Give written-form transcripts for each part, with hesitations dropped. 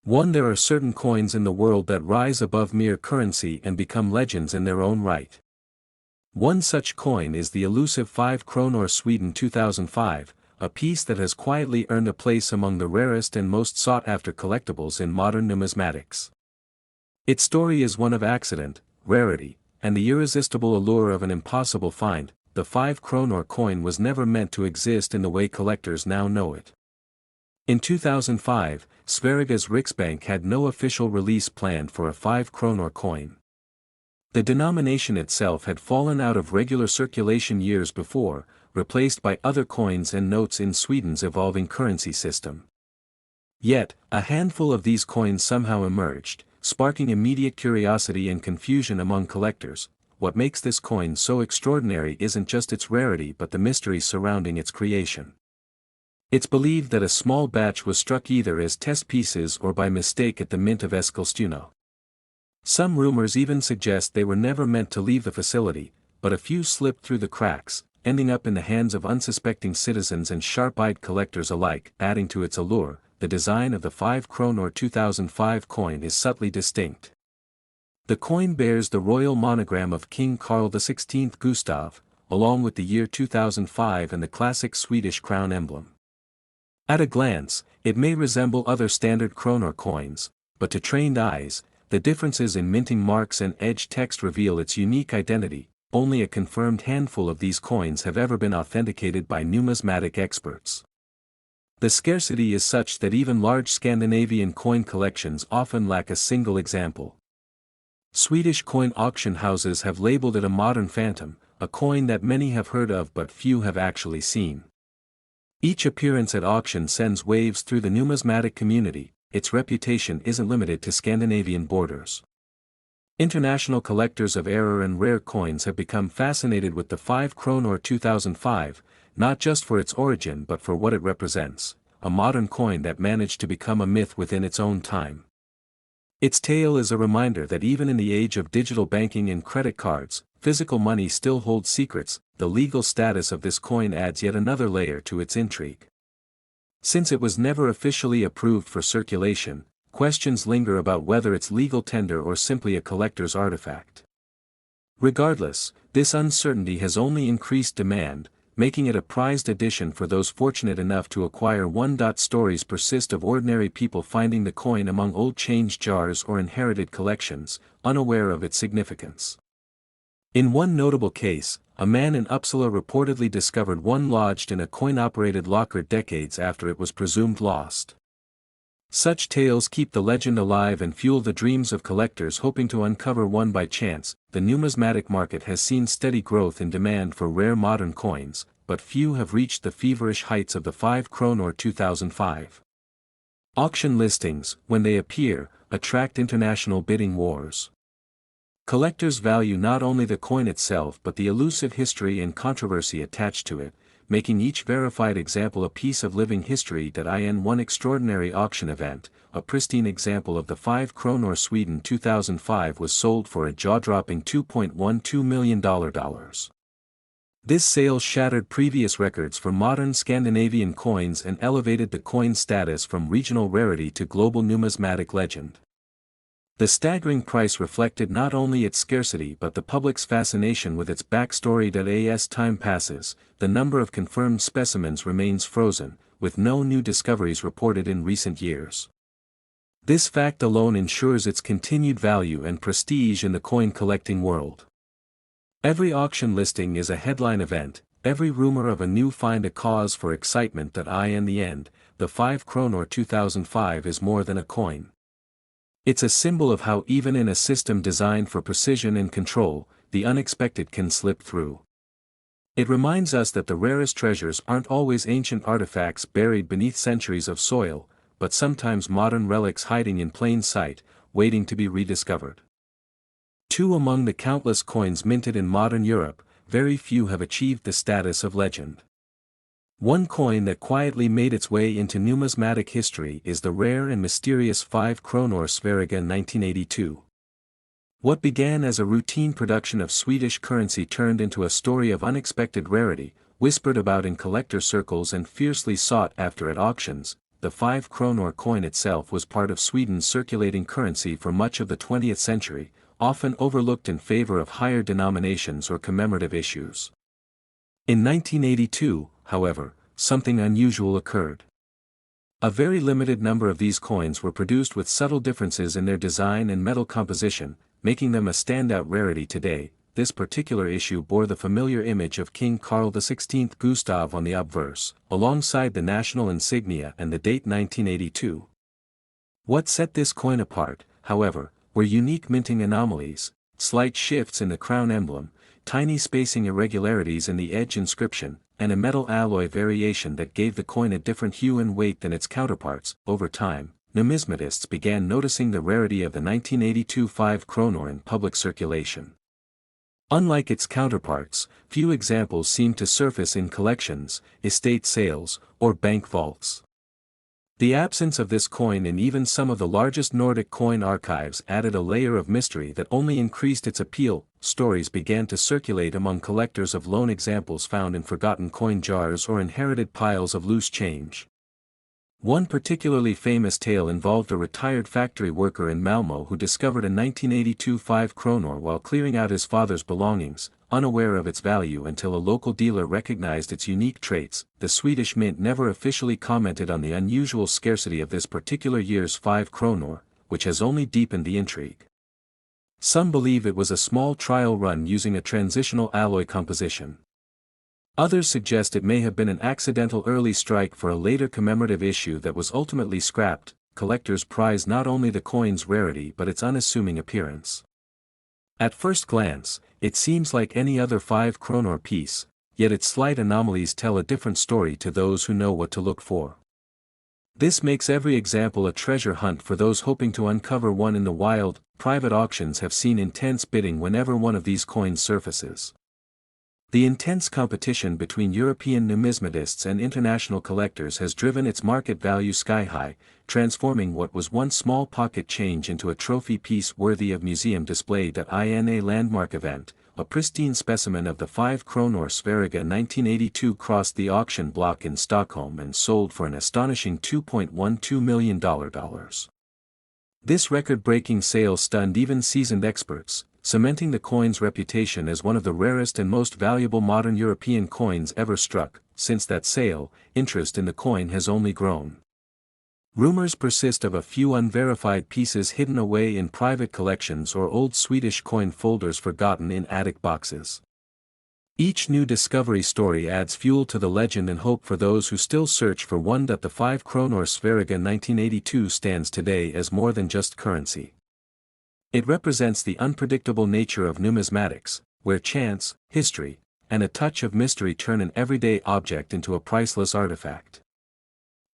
1. There are certain coins in the world that rise above mere currency and become legends in their own right. One such coin is the elusive 5 kronor Sweden 2005, a piece that has quietly earned a place among the rarest and most sought-after collectibles in modern numismatics. Its story is one of accident, rarity, and the irresistible allure of an impossible find. The 5 kronor coin was never meant to exist in the way collectors now know it. In 2005, Sveriges Riksbank had no official release planned for a 5 kronor coin. The denomination itself had fallen out of regular circulation years before, replaced by other coins and notes in Sweden's evolving currency system. Yet, a handful of these coins somehow emerged, sparking immediate curiosity and confusion among collectors. What makes this coin so extraordinary isn't just its rarity but the mystery surrounding its creation. It's believed that a small batch was struck either as test pieces or by mistake at the mint of Eskilstuna. Some rumors even suggest they were never meant to leave the facility, but a few slipped through the cracks, ending up in the hands of unsuspecting citizens and sharp-eyed collectors alike. Adding to its allure, the design of the 5 kronor 2005 coin is subtly distinct. The coin bears the royal monogram of King Carl XVI Gustav, along with the year 2005 and the classic Swedish crown emblem. At a glance, it may resemble other standard kronor coins, but to trained eyes, the differences in minting marks and edge text reveal its unique identity. Only a confirmed handful of these coins have ever been authenticated by numismatic experts. The scarcity is such that even large Scandinavian coin collections often lack a single example. Swedish coin auction houses have labeled it a modern phantom, a coin that many have heard of but few have actually seen. Each appearance at auction sends waves through the numismatic community. Its reputation isn't limited to Scandinavian borders. International collectors of rare and rare coins have become fascinated with the 5 kronor 2005, not just for its origin but for what it represents, a modern coin that managed to become a myth within its own time. Its tale is a reminder that even in the age of digital banking and credit cards, physical money still holds secrets. The legal status of this coin adds yet another layer to its intrigue. Since it was never officially approved for circulation, questions linger about whether it's legal tender or simply a collector's artifact. Regardless, this uncertainty has only increased demand, making it a prized addition for those fortunate enough to acquire one. Stories persist of ordinary people finding the coin among old change jars or inherited collections, unaware of its significance. In one notable case, a man in Uppsala reportedly discovered one lodged in a coin-operated locker decades after it was presumed lost. Such tales keep the legend alive and fuel the dreams of collectors hoping to uncover one by chance. The numismatic market has seen steady growth in demand for rare modern coins, but few have reached the feverish heights of the 5 kronor 2005. Auction listings, when they appear, attract international bidding wars. Collectors value not only the coin itself but the elusive history and controversy attached to it, making each verified example a piece of living history. In one extraordinary auction event, a pristine example of the 5 kronor Sweden 2005 was sold for a jaw-dropping $2.12 million. This sale shattered previous records for modern Scandinavian coins and elevated the coin's status from regional rarity to global numismatic legend. The staggering price reflected not only its scarcity but the public's fascination with its backstory. As time passes, the number of confirmed specimens remains frozen, with no new discoveries reported in recent years. This fact alone ensures its continued value and prestige in the coin collecting world. Every auction listing is a headline event, every rumor of a new find a cause for excitement. In the end, the 5 kronor 2005 is more than a coin. It's a symbol of how even in a system designed for precision and control, the unexpected can slip through. It reminds us that the rarest treasures aren't always ancient artifacts buried beneath centuries of soil, but sometimes modern relics hiding in plain sight, waiting to be rediscovered. Among the countless coins minted in modern Europe, very few have achieved the status of legend. One coin that quietly made its way into numismatic history is the rare and mysterious 5 kronor Sveriga 1982. What began as a routine production of Swedish currency turned into a story of unexpected rarity, whispered about in collector circles and fiercely sought after at auctions. the 5 kronor coin itself was part of Sweden's circulating currency for much of the 20th century, often overlooked in favor of higher denominations or commemorative issues. In 1982, however, something unusual occurred. A very limited number of these coins were produced with subtle differences in their design and metal composition, making them a standout rarity today. This particular issue bore the familiar image of King Carl XVI Gustav on the obverse, alongside the national insignia and the date 1982. What set this coin apart, however, were unique minting anomalies, slight shifts in the crown emblem, tiny spacing irregularities in the edge inscription, and a metal alloy variation that gave the coin a different hue and weight than its counterparts. Over time, numismatists began noticing the rarity of the 1982 5 kronor in public circulation. Unlike its counterparts, few examples seem to surface in collections, estate sales, or bank vaults. The absence of this coin in even some of the largest Nordic coin archives added a layer of mystery that only increased its appeal. Stories began to circulate among collectors of lone examples found in forgotten coin jars or inherited piles of loose change. One particularly famous tale involved a retired factory worker in Malmö who discovered a 1982 5 kronor while clearing out his father's belongings, unaware of its value until a local dealer recognized its unique traits. The Swedish Mint never officially commented on the unusual scarcity of this particular year's 5 kronor, which has only deepened the intrigue. Some believe it was a small trial run using a transitional alloy composition. Others suggest it may have been an accidental early strike for a later commemorative issue that was ultimately scrapped. Collectors prize not only the coin's rarity but its unassuming appearance. At first glance, it seems like any other 5 kronor piece, yet its slight anomalies tell a different story to those who know what to look for. This makes every example a treasure hunt for those hoping to uncover one in the wild. Private auctions have seen intense bidding whenever one of these coins surfaces. The intense competition between European numismatists and international collectors has driven its market value sky-high, transforming what was once small pocket change into a trophy piece worthy of museum display. In a landmark event, a pristine specimen of the 5 kronor Sverige 1982 crossed the auction block in Stockholm and sold for an astonishing $2.12 million. This record-breaking sale stunned even seasoned experts, cementing the coin's reputation as one of the rarest and most valuable modern European coins ever struck. Since that sale, interest in the coin has only grown. Rumors persist of a few unverified pieces hidden away in private collections or old Swedish coin folders forgotten in attic boxes. Each new discovery story adds fuel to the legend and hope for those who still search for one. The 5 kronor Sverige 1982 stands today as more than just currency. It represents the unpredictable nature of numismatics, where chance, history, and a touch of mystery turn an everyday object into a priceless artifact.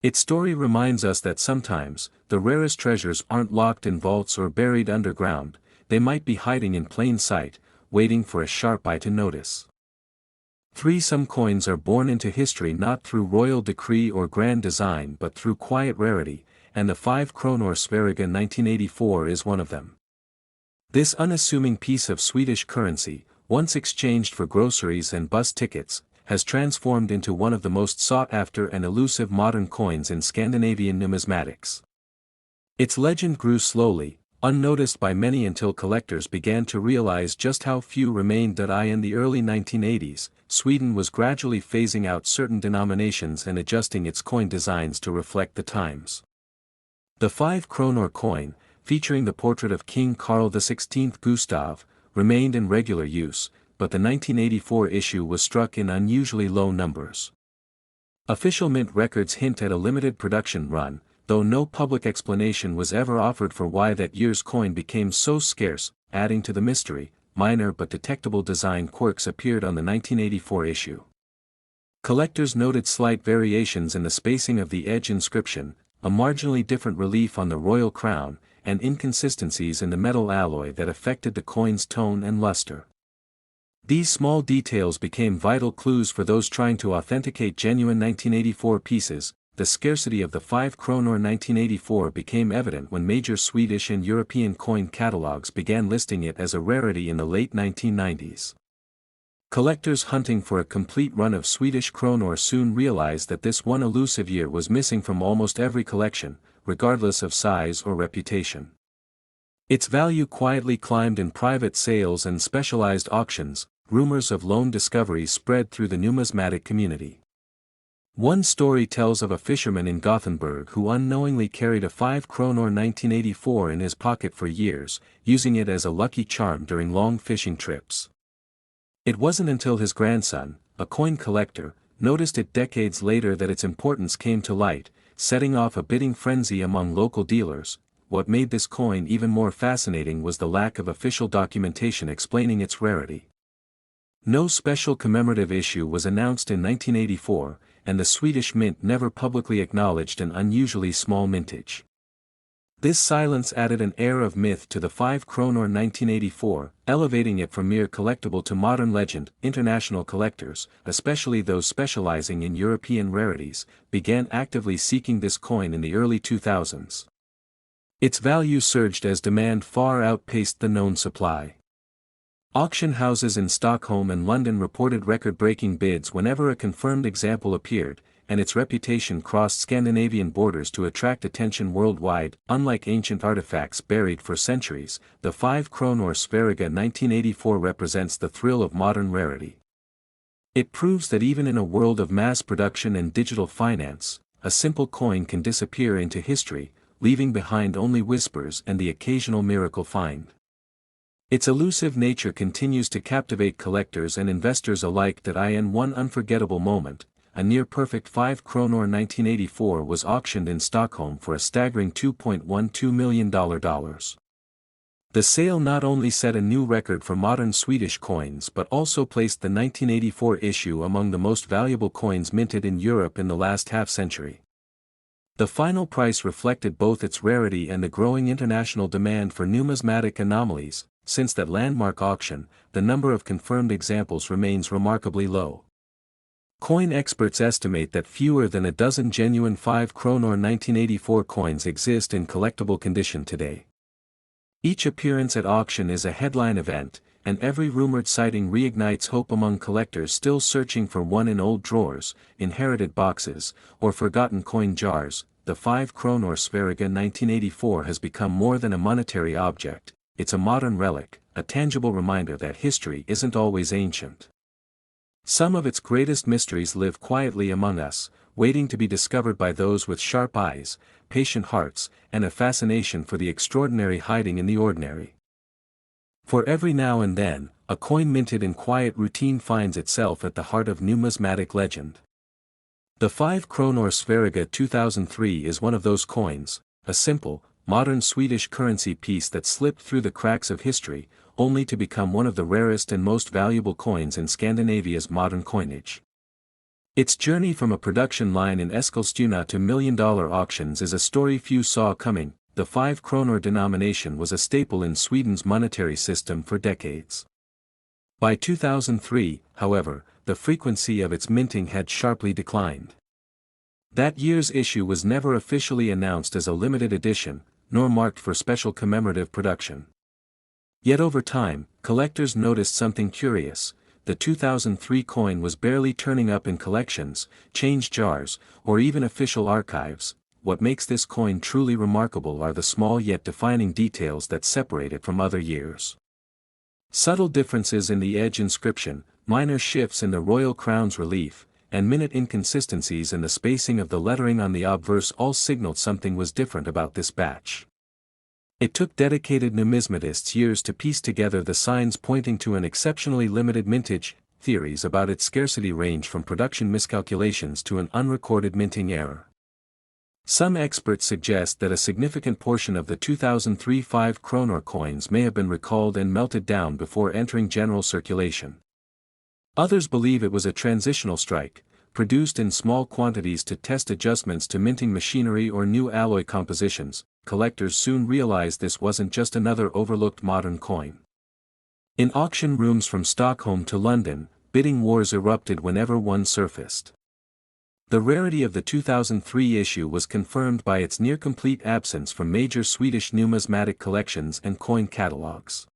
Its story reminds us that sometimes, the rarest treasures aren't locked in vaults or buried underground, they might be hiding in plain sight, waiting for a sharp eye to notice. Some coins are born into history not through royal decree or grand design but through quiet rarity, and the 5 kronor Sverige 1984 is one of them. This unassuming piece of Swedish currency, once exchanged for groceries and bus tickets, has transformed into one of the most sought-after and elusive modern coins in Scandinavian numismatics. Its legend grew slowly, unnoticed by many until collectors began to realize just how few remained. In the early 1980s, Sweden was gradually phasing out certain denominations and adjusting its coin designs to reflect the times. The 5 kronor coin, featuring the portrait of King Carl XVI Gustav, remained in regular use, but the 1984 issue was struck in unusually low numbers. Official mint records hint at a limited production run, though no public explanation was ever offered for why that year's coin became so scarce. Adding to the mystery, minor but detectable design quirks appeared on the 1984 issue. Collectors noted slight variations in the spacing of the edge inscription, a marginally different relief on the royal crown, and inconsistencies in the metal alloy that affected the coin's tone and luster. These small details became vital clues for those trying to authenticate genuine 1984 pieces. The scarcity of the 5 kronor 1984 became evident when major Swedish and European coin catalogs began listing it as a rarity in the late 1990s. Collectors hunting for a complete run of Swedish kronor soon realized that this one elusive year was missing from almost every collection, regardless of size or reputation. Its value quietly climbed in private sales and specialized auctions. Rumors of lone discoveries spread through the numismatic community. One story tells of a fisherman in Gothenburg who unknowingly carried a 5 kronor 1984 in his pocket for years, using it as a lucky charm during long fishing trips. It wasn't until his grandson, a coin collector, noticed it decades later that its importance came to light, setting off a bidding frenzy among local dealers. What made this coin even more fascinating was the lack of official documentation explaining its rarity. No special commemorative issue was announced in 1984, and the Swedish mint never publicly acknowledged an unusually small mintage. This silence added an air of myth to the 5 kronor 1984, elevating it from mere collectible to modern legend. International collectors, especially those specializing in European rarities, began actively seeking this coin in the early 2000s. Its value surged as demand far outpaced the known supply. Auction houses in Stockholm and London reported record-breaking bids whenever a confirmed example appeared, and its reputation crossed Scandinavian borders to attract attention worldwide. Unlike ancient artifacts buried for centuries, the 5 kronor Sverige 1984 represents the thrill of modern rarity. It proves that even in a world of mass production and digital finance, a simple coin can disappear into history, leaving behind only whispers and the occasional miracle find. Its elusive nature continues to captivate collectors and investors alike. In one unforgettable moment, a near-perfect 5 kronor 1984 was auctioned in Stockholm for a staggering $2.12 million. The sale not only set a new record for modern Swedish coins but also placed the 1984 issue among the most valuable coins minted in Europe in the last half-century. The final price reflected both its rarity and the growing international demand for numismatic anomalies. Since that landmark auction, the number of confirmed examples remains remarkably low. Coin experts estimate that fewer than a dozen genuine 5 kronor 1984 coins exist in collectible condition today. Each appearance at auction is a headline event, and every rumored sighting reignites hope among collectors still searching for one in old drawers, inherited boxes, or forgotten coin jars. The 5 kronor Sverige 1984 has become more than a monetary object. It's a modern relic, a tangible reminder that history isn't always ancient. Some of its greatest mysteries live quietly among us, waiting to be discovered by those with sharp eyes, patient hearts, and a fascination for the extraordinary hiding in the ordinary. For every now and then, a coin minted in quiet routine finds itself at the heart of numismatic legend. The 5 kronor Sverige 2003 is one of those coins, a simple, modern Swedish currency piece that slipped through the cracks of history, only to become one of the rarest and most valuable coins in Scandinavia's modern coinage. Its journey from a production line in Eskilstuna to million-dollar auctions is a story few saw coming. The 5 kronor denomination was a staple in Sweden's monetary system for decades. By 2003, however, the frequency of its minting had sharply declined. That year's issue was never officially announced as a limited edition, nor marked for special commemorative production. Yet over time, collectors noticed something curious. The 2003 coin was barely turning up in collections, change jars, or even official archives. What makes this coin truly remarkable are the small yet defining details that separate it from other years. Subtle differences in the edge inscription, minor shifts in the royal crown's relief, and minute inconsistencies in the spacing of the lettering on the obverse all signaled something was different about this batch. It took dedicated numismatists years to piece together the signs pointing to an exceptionally limited mintage. Theories about its scarcity range from production miscalculations to an unrecorded minting error. Some experts suggest that a significant portion of the 2003 5 kronor coins may have been recalled and melted down before entering general circulation. Others believe it was a transitional strike, produced in small quantities to test adjustments to minting machinery or new alloy compositions. Collectors soon realized this wasn't just another overlooked modern coin. In auction rooms from Stockholm to London, bidding wars erupted whenever one surfaced. The rarity of the 2003 issue was confirmed by its near-complete absence from major Swedish numismatic collections and coin catalogs.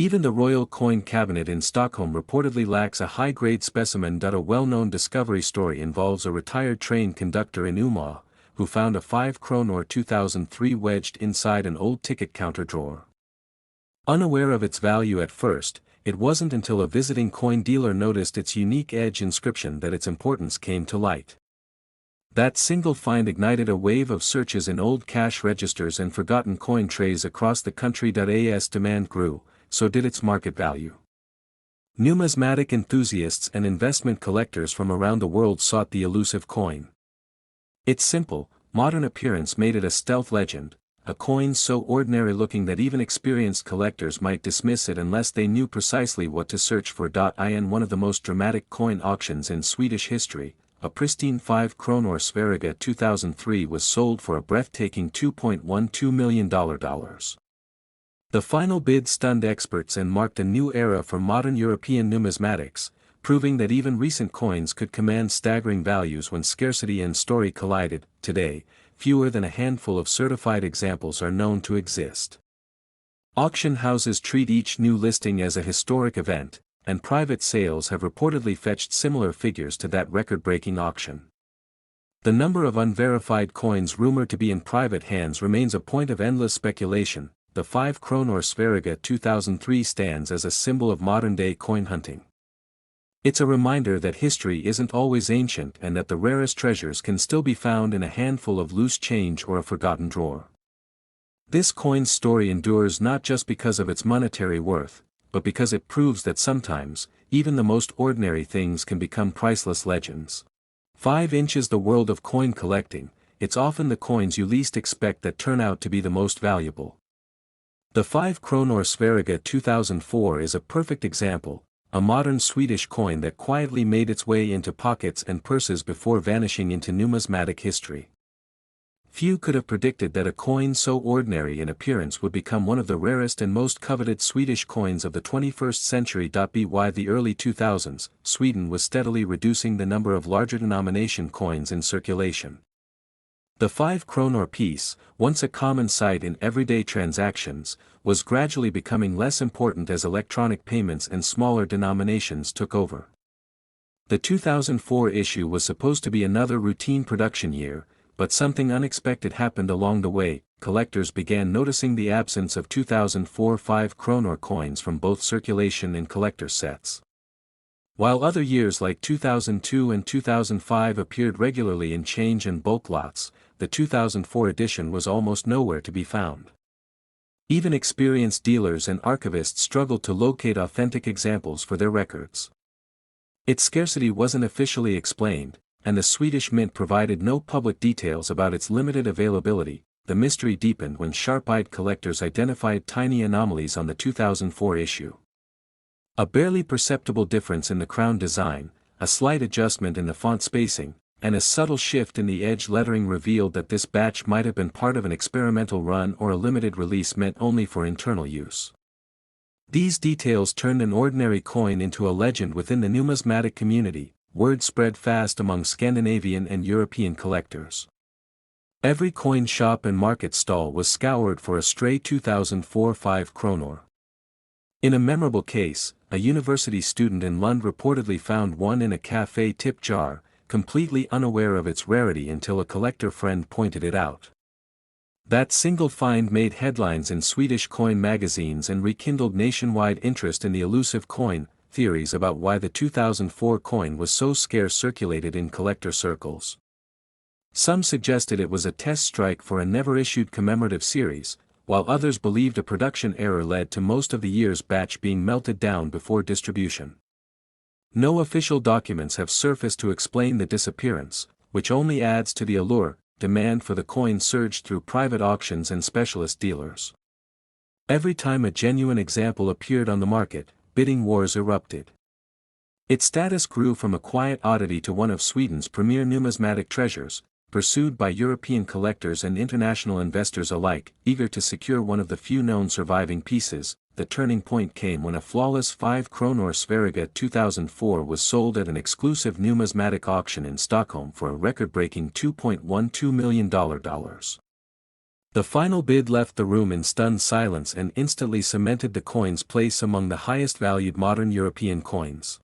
Even the Royal Coin Cabinet in Stockholm reportedly lacks a high-grade specimen. A well-known discovery story involves a retired train conductor in Umeå, who found a 5 kronor 2003 wedged inside an old ticket counter drawer. Unaware of its value at first, it wasn't until a visiting coin dealer noticed its unique edge inscription that its importance came to light. That single find ignited a wave of searches in old cash registers and forgotten coin trays across the country. As demand grew, so did its market value. Numismatic enthusiasts and investment collectors from around the world sought the elusive coin. Its simple, modern appearance made it a stealth legend, a coin so ordinary-looking that even experienced collectors might dismiss it unless they knew precisely what to search for. In one of the most dramatic coin auctions in Swedish history, a pristine 5 kronor Sverige 2003 was sold for a breathtaking $2.12 million. The final bid stunned experts and marked a new era for modern European numismatics, proving that even recent coins could command staggering values when scarcity and story collided. Today, fewer than a handful of certified examples are known to exist. Auction houses treat each new listing as a historic event, and private sales have reportedly fetched similar figures to that record-breaking auction. The number of unverified coins rumored to be in private hands remains a point of endless speculation. The 5 kronor Sverige 2003 stands as a symbol of modern-day coin hunting. It's a reminder that history isn't always ancient and that the rarest treasures can still be found in a handful of loose change or a forgotten drawer. This coin's story endures not just because of its monetary worth, but because it proves that sometimes, even the most ordinary things can become priceless legends. 5 inches. The world of coin collecting, it's often the coins you least expect that turn out to be the most valuable. The 5 kronor Sverige 2004 is a perfect example, a modern Swedish coin that quietly made its way into pockets and purses before vanishing into numismatic history. Few could have predicted that a coin so ordinary in appearance would become one of the rarest and most coveted Swedish coins of the 21st century. By the early 2000s, Sweden was steadily reducing the number of larger denomination coins in circulation. The 5 kronor piece, once a common sight in everyday transactions, was gradually becoming less important as electronic payments and smaller denominations took over. The 2004 issue was supposed to be another routine production year, but something unexpected happened along the way. Collectors began noticing the absence of 2004 5 kronor coins from both circulation and collector sets. While other years like 2002 and 2005 appeared regularly in change and bulk lots, the 2004 edition was almost nowhere to be found. Even experienced dealers and archivists struggled to locate authentic examples for their records. Its scarcity wasn't officially explained, and the Swedish Mint provided no public details about its limited availability. The mystery deepened when sharp-eyed collectors identified tiny anomalies on the 2004 issue. A barely perceptible difference in the crown design, a slight adjustment in the font spacing, and a subtle shift in the edge lettering revealed that this batch might have been part of an experimental run or a limited release meant only for internal use. These details turned an ordinary coin into a legend within the numismatic community. Word spread fast among Scandinavian and European collectors. Every coin shop and market stall was scoured for a stray 2004 5 kronor. In a memorable case, a university student in Lund reportedly found one in a cafe tip jar, completely unaware of its rarity until a collector friend pointed it out. That single find made headlines in Swedish coin magazines and rekindled nationwide interest in the elusive coin. Theories about why the 2004 coin was so scarce circulated in collector circles. Some suggested it was a test strike for a never-issued commemorative series, while others believed a production error led to most of the year's batch being melted down before distribution. No official documents have surfaced to explain the disappearance, which only adds to the allure. Demand for the coin surged through private auctions and specialist dealers. Every time a genuine example appeared on the market, bidding wars erupted. Its status grew from a quiet oddity to one of Sweden's premier numismatic treasures, pursued by European collectors and international investors alike, eager to secure one of the few known surviving pieces. The turning point came when a flawless 5 kronor Sverige 2004 was sold at an exclusive numismatic auction in Stockholm for a record-breaking $2.12 million. The final bid left the room in stunned silence and instantly cemented the coin's place among the highest valued modern European coins.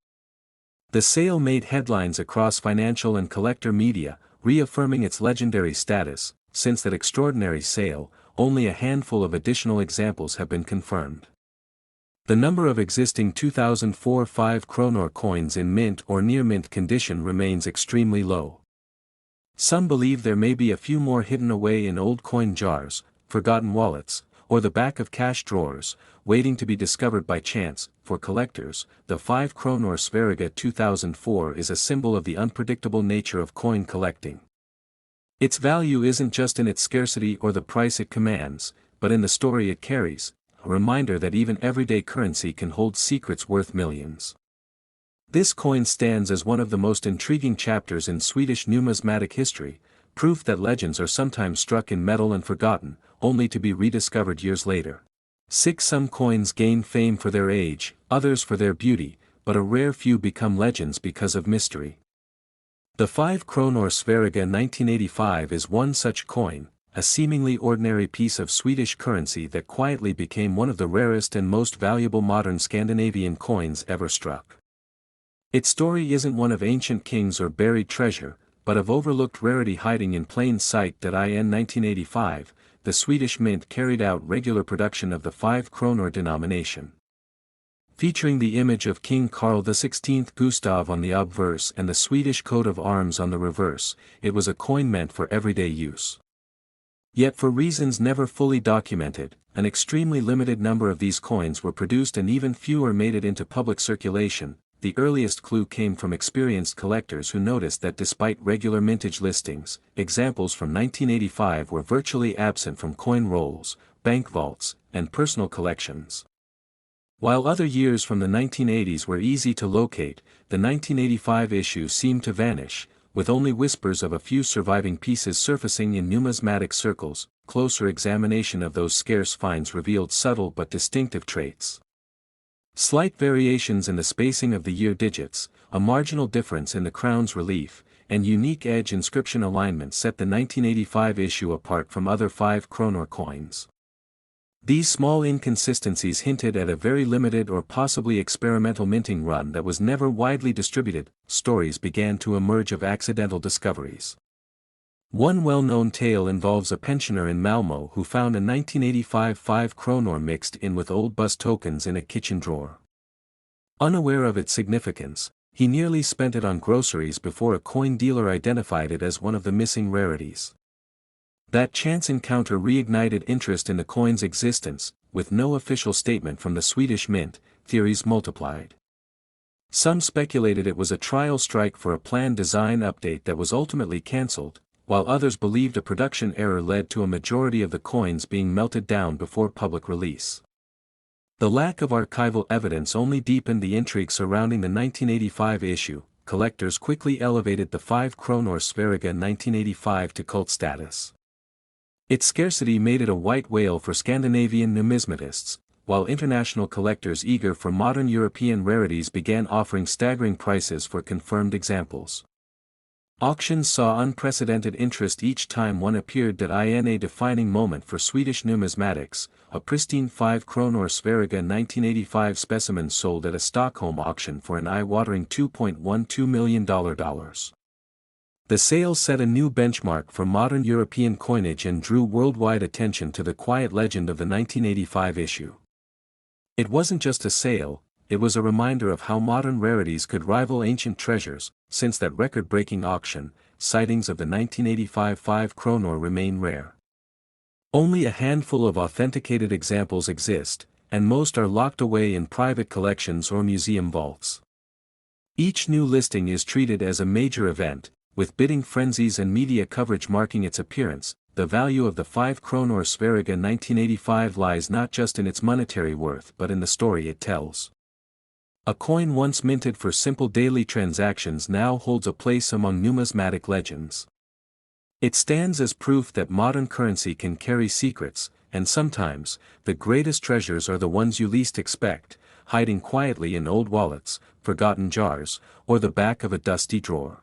The sale made headlines across financial and collector media, reaffirming its legendary status. Since that extraordinary sale, only a handful of additional examples have been confirmed. The number of existing 2004 5 kronor coins in mint or near-mint condition remains extremely low. Some believe there may be a few more hidden away in old coin jars, forgotten wallets, or the back of cash drawers, waiting to be discovered by chance. For collectors, the 5 kronor Sverige 2004 is a symbol of the unpredictable nature of coin collecting. Its value isn't just in its scarcity or the price it commands, but in the story it carries, a reminder that even everyday currency can hold secrets worth millions. This coin stands as one of the most intriguing chapters in Swedish numismatic history, proof that legends are sometimes struck in metal and forgotten, only to be rediscovered years later. Some coins gain fame for their age, others for their beauty, but a rare few become legends because of mystery. The 5 kronor Sverige 1985 is one such coin, a seemingly ordinary piece of Swedish currency that quietly became one of the rarest and most valuable modern Scandinavian coins ever struck. Its story isn't one of ancient kings or buried treasure, but of overlooked rarity hiding in plain sight. In 1985, the Swedish mint carried out regular production of the 5 kronor denomination. Featuring the image of King Carl XVI Gustav on the obverse and the Swedish coat of arms on the reverse, it was a coin meant for everyday use. Yet for reasons never fully documented, an extremely limited number of these coins were produced and even fewer made it into public circulation. The earliest clue came from experienced collectors who noticed that despite regular mintage listings, examples from 1985 were virtually absent from coin rolls, bank vaults, and personal collections. While other years from the 1980s were easy to locate, the 1985 issue seemed to vanish, with only whispers of a few surviving pieces surfacing in numismatic circles. Closer examination of those scarce finds revealed subtle but distinctive traits. Slight variations in the spacing of the year digits, a marginal difference in the crown's relief, and unique edge inscription alignment set the 1985 issue apart from other 5 kronor coins. These small inconsistencies hinted at a very limited or possibly experimental minting run that was never widely distributed. Stories began to emerge of accidental discoveries. One well-known tale involves a pensioner in Malmö who found a 1985 5 kronor mixed in with old bus tokens in a kitchen drawer. Unaware of its significance, he nearly spent it on groceries before a coin dealer identified it as one of the missing rarities. That chance encounter reignited interest in the coin's existence. With no official statement from the Swedish mint, theories multiplied. Some speculated it was a trial strike for a planned design update that was ultimately cancelled, while others believed a production error led to a majority of the coins being melted down before public release. The lack of archival evidence only deepened the intrigue surrounding the 1985 issue. Collectors quickly elevated the 5 kronor Sverige 1985 to cult status. Its scarcity made it a white whale for Scandinavian numismatists, while international collectors eager for modern European rarities began offering staggering prices for confirmed examples. Auctions saw unprecedented interest each time one appeared. In a defining moment for Swedish numismatics, a pristine 5 kronor Sverige 1985 specimen sold at a Stockholm auction for an eye-watering $2.12 million. The sale set a new benchmark for modern European coinage and drew worldwide attention to the quiet legend of the 1985 issue. It wasn't just a sale, it was a reminder of how modern rarities could rival ancient treasures. Since that record-breaking auction, sightings of the 1985 5 kronor remain rare. Only a handful of authenticated examples exist, and most are locked away in private collections or museum vaults. Each new listing is treated as a major event, with bidding frenzies and media coverage marking its appearance. The value of the 5 kronor Sverige 1985 lies not just in its monetary worth but in the story it tells. A coin once minted for simple daily transactions now holds a place among numismatic legends. It stands as proof that modern currency can carry secrets, and sometimes, the greatest treasures are the ones you least expect, hiding quietly in old wallets, forgotten jars, or the back of a dusty drawer.